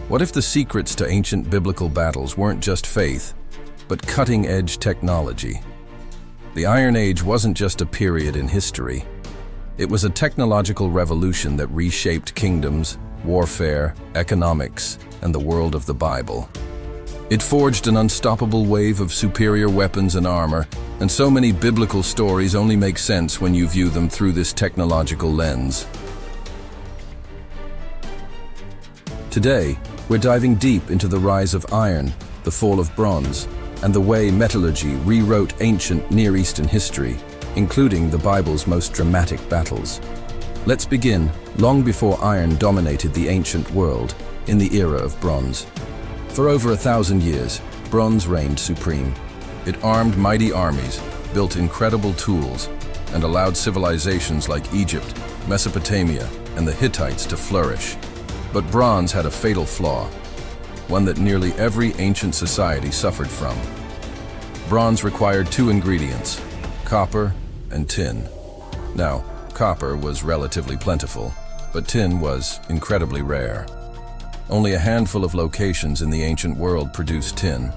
What if the secrets to ancient biblical battles weren't just faith, but cutting-edge technology? The Iron Age wasn't just a period in history. It was a technological revolution that reshaped kingdoms, warfare, economics, and the world of the Bible. It forged an unstoppable wave of superior weapons and armor, and so many biblical stories only make sense when you view them through this technological lens. Today, we're diving deep into the rise of iron, the fall of bronze, and the way metallurgy rewrote ancient Near Eastern history, including the Bible's most dramatic battles. Let's begin long before iron dominated the ancient world, in the era of bronze. For over 1,000 years, bronze reigned supreme. It armed mighty armies, built incredible tools, and allowed civilizations like Egypt, Mesopotamia, and the Hittites to flourish. But bronze had a fatal flaw, one that nearly every ancient society suffered from. Bronze required two ingredients, copper and tin. Now, copper was relatively plentiful, but tin was incredibly rare. Only a handful of locations in the ancient world produced tin,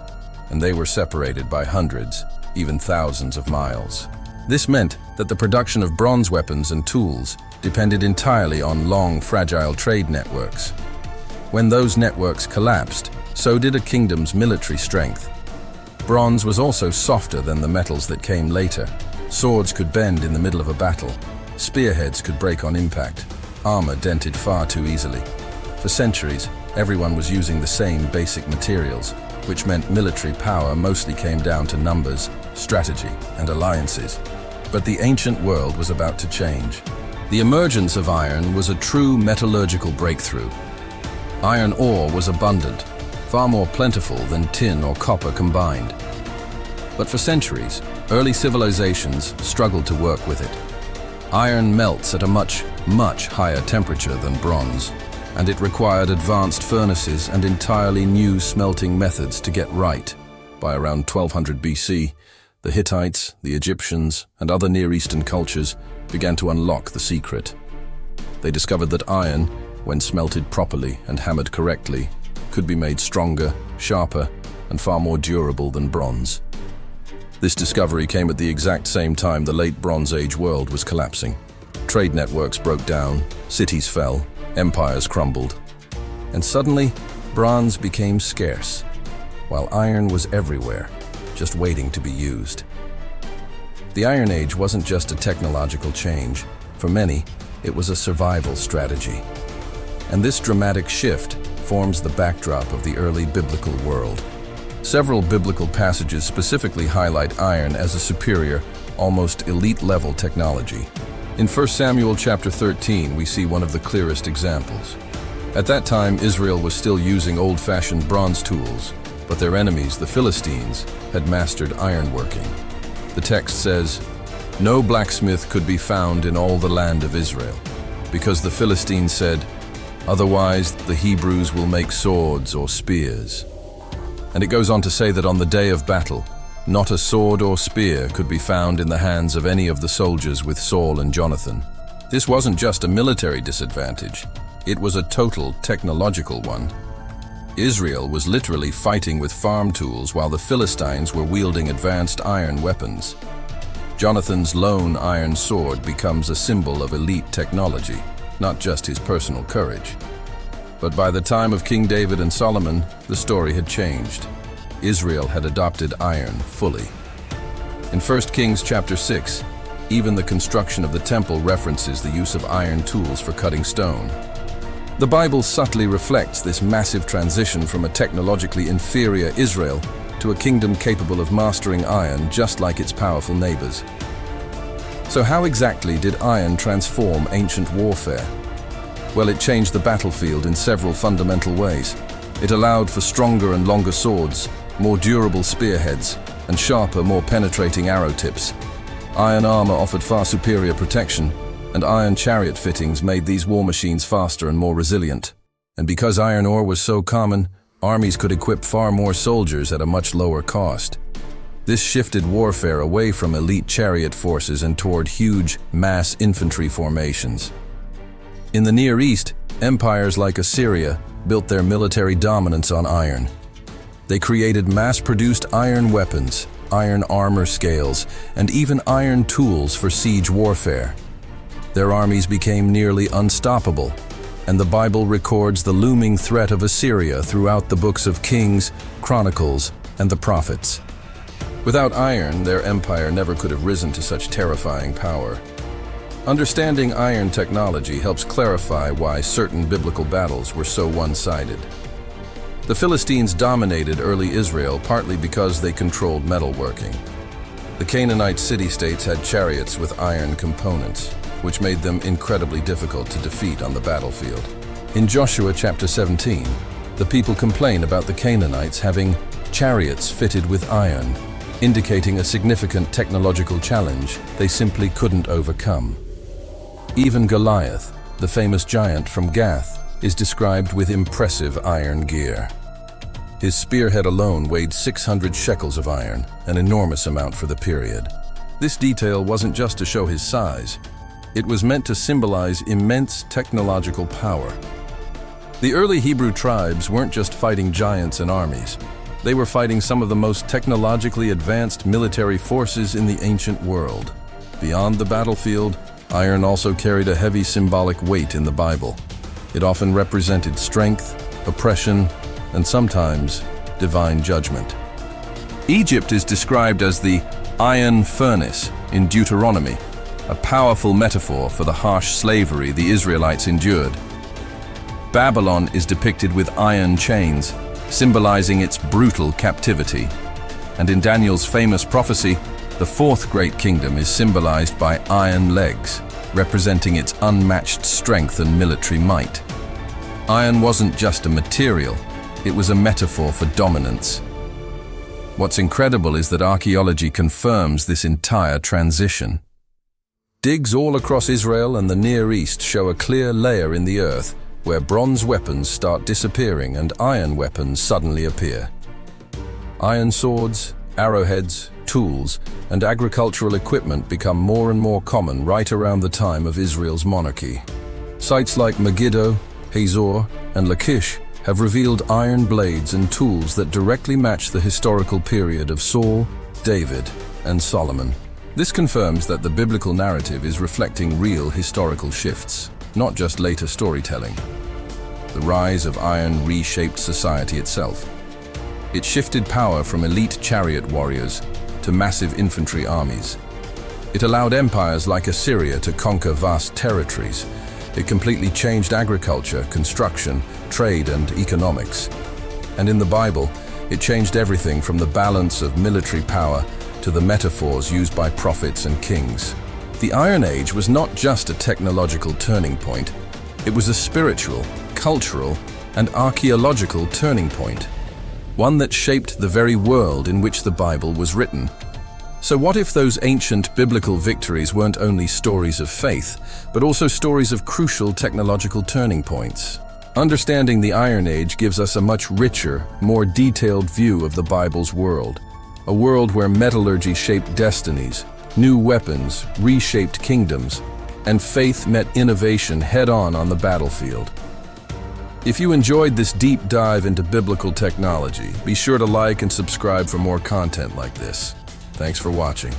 and they were separated by hundreds, even thousands of miles. This meant that the production of bronze weapons and tools depended entirely on long, fragile trade networks. When those networks collapsed, so did a kingdom's military strength. Bronze was also softer than the metals that came later. Swords could bend in the middle of a battle. Spearheads could break on impact. Armor dented far too easily. For centuries, everyone was using the same basic materials, which meant military power mostly came down to numbers, strategy, and alliances. But the ancient world was about to change. The emergence of iron was a true metallurgical breakthrough. Iron ore was abundant, far more plentiful than tin or copper combined. But for centuries, early civilizations struggled to work with it. Iron melts at a much higher temperature than bronze, and it required advanced furnaces and entirely new smelting methods to get right. By around 1200 BC, the Hittites, the Egyptians, and other Near Eastern cultures began to unlock the secret. They discovered that iron, when smelted properly and hammered correctly, could be made stronger, sharper, and far more durable than bronze. This discovery came at the exact same time the late Bronze Age world was collapsing. Trade networks broke down, cities fell, empires crumbled, and suddenly, bronze became scarce, while iron was everywhere, just waiting to be used. The Iron Age wasn't just a technological change. For many, it was a survival strategy. And this dramatic shift forms the backdrop of the early biblical world. Several biblical passages specifically highlight iron as a superior, almost elite-level technology. In 1 Samuel chapter 13, we see one of the clearest examples. At that time, Israel was still using old-fashioned bronze tools, but their enemies, the Philistines, had mastered ironworking. The text says, "No blacksmith could be found in all the land of Israel, because the Philistines said, 'Otherwise the Hebrews will make swords or spears.'" And it goes on to say that on the day of battle, not a sword or spear could be found in the hands of any of the soldiers with Saul and Jonathan. This wasn't just a military disadvantage, it was a total technological one. Israel was literally fighting with farm tools while the Philistines were wielding advanced iron weapons. Jonathan's lone iron sword becomes a symbol of elite technology, not just his personal courage. But by the time of King David and Solomon, the story had changed. Israel had adopted iron fully. In 1 Kings chapter 6, even the construction of the temple references the use of iron tools for cutting stone. The Bible subtly reflects this massive transition from a technologically inferior Israel to a kingdom capable of mastering iron just like its powerful neighbors. So how exactly did iron transform ancient warfare? Well, it changed the battlefield in several fundamental ways. It allowed for stronger and longer swords, more durable spearheads, and sharper, more penetrating arrow tips. Iron armor offered far superior protection, and iron chariot fittings made these war machines faster and more resilient. And because iron ore was so common, armies could equip far more soldiers at a much lower cost. This shifted warfare away from elite chariot forces and toward huge, mass infantry formations. In the Near East, empires like Assyria built their military dominance on iron. They created mass-produced iron weapons, iron armor scales, and even iron tools for siege warfare. Their armies became nearly unstoppable, and the Bible records the looming threat of Assyria throughout the books of Kings, Chronicles, and the Prophets. Without iron, their empire never could have risen to such terrifying power. Understanding iron technology helps clarify why certain biblical battles were so one-sided. The Philistines dominated early Israel partly because they controlled metalworking. The Canaanite city-states had chariots with iron components, which made them incredibly difficult to defeat on the battlefield. In Joshua chapter 17, the people complain about the Canaanites having chariots fitted with iron, indicating a significant technological challenge they simply couldn't overcome. Even Goliath, the famous giant from Gath, is described with impressive iron gear. His spearhead alone weighed 600 shekels of iron, an enormous amount for the period. This detail wasn't just to show his size. It was meant to symbolize immense technological power. The early Hebrew tribes weren't just fighting giants and armies. They were fighting some of the most technologically advanced military forces in the ancient world. Beyond the battlefield, iron also carried a heavy symbolic weight in the Bible. It often represented strength, oppression, and sometimes divine judgment. Egypt is described as the iron furnace in Deuteronomy, a powerful metaphor for the harsh slavery the Israelites endured. Babylon is depicted with iron chains, symbolizing its brutal captivity. And in Daniel's famous prophecy, the fourth great kingdom is symbolized by iron legs, representing its unmatched strength and military might. Iron wasn't just a material, it was a metaphor for dominance. What's incredible is that archaeology confirms this entire transition. Digs all across Israel and the Near East show a clear layer in the earth where bronze weapons start disappearing and iron weapons suddenly appear. Iron swords, arrowheads, tools, and agricultural equipment become more and more common right around the time of Israel's monarchy. Sites like Megiddo, Hazor, and Lachish have revealed iron blades and tools that directly match the historical period of Saul, David, and Solomon. This confirms that the biblical narrative is reflecting real historical shifts, not just later storytelling. The rise of iron reshaped society itself. It shifted power from elite chariot warriors to massive infantry armies. It allowed empires like Assyria to conquer vast territories. It completely changed agriculture, construction, trade, and economics. And in the Bible, it changed everything from the balance of military power to the metaphors used by prophets and kings. The Iron Age was not just a technological turning point. It was a spiritual, cultural, and archaeological turning point. One that shaped the very world in which the Bible was written. So what if those ancient biblical victories weren't only stories of faith, but also stories of crucial technological turning points? Understanding the Iron Age gives us a much richer, more detailed view of the Bible's world. A world where metallurgy shaped destinies, new weapons reshaped kingdoms, and faith met innovation head-on on the battlefield. If you enjoyed this deep dive into biblical technology, be sure to like and subscribe for more content like this. Thanks for watching.